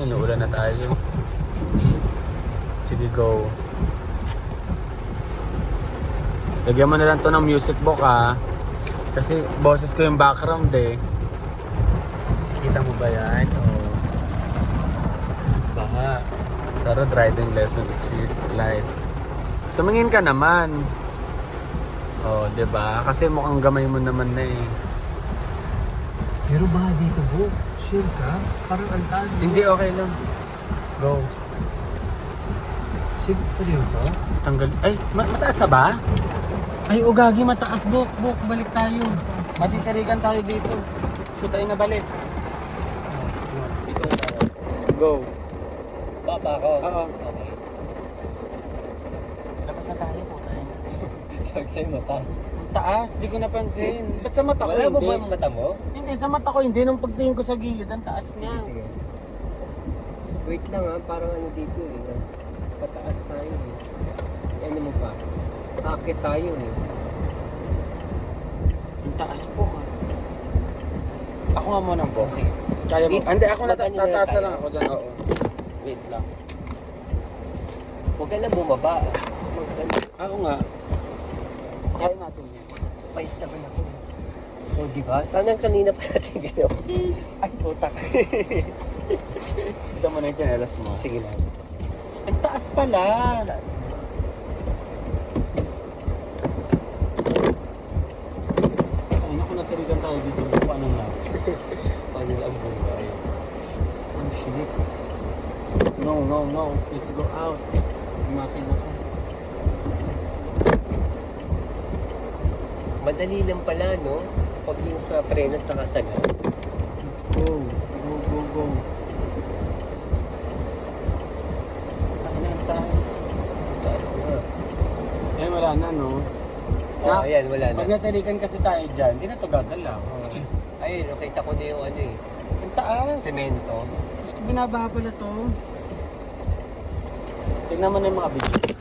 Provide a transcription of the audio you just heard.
inuulan na tayo. Sige, go. Lagyan mo na lang to ng music box ha. Kasi boses ko yung background eh. Kita mo ba yan? Oh. Baha. Pero driving lesson is life. Tumingin ka naman. Oh, 'di ba? Kasi mukhang gamay mo naman na eh. Pero ba dito, bro? Sure ka? Parang ang taas. Hindi, okay lang. Go. Seryoso? Tanggal. Ay, mataas na ba? Ay, ugagi, mataas. Buk, balik tayo. Matitirikan tayo dito. So tayo na balik. Go. Baba ako? Oo. Okay. Labas na tayo po tayo. Sabi sa'yo mataas. Ang taas, di ko napansin. Ba't sa mata ko Wala mo hindi? ba yung mata mo? Hindi, sa mata ko hindi. Nung pagtingin ko sa gilid, ang taas niya. Sige. Wait lang ha, parang ano dito eh. Pataas tayo eh. Ano mo pa? Akit tayo eh. Ang taas po ka. Ako nga muna po. Sige. Kaya mo? Dito, Hindi, ako magkano na tataas na tayo? lang ako dyan. Oo. Wait lang. Huwag ka na bumaba. Ako nga. Kaya natin yan. Pait naman ako. O diba? Sana kanina pa natin ginawa. Ay, putak. Ito mo na yung chanelas mo. Sige lang. Ang taas pala. Taas. Ay, naku, natirigan tayo dito. Paano na? Paano ang buhay? Oh, shit. No. Let's go out. Umakin ako. Madali lang pala, no? Pag yung sa preno at saka sa gas. Let's go. Go. Ay, na, ang taas. Taas nga. Eh, wala na, no? Oh, ayan, wala na. Pag natirikan kasi tayo dyan, hindi na ito gagalaw. Ayun, nakita ko na yung ano eh. Ang taas. Semento. Tapos kung binabaha pala to. Tignan mo na yung mga video.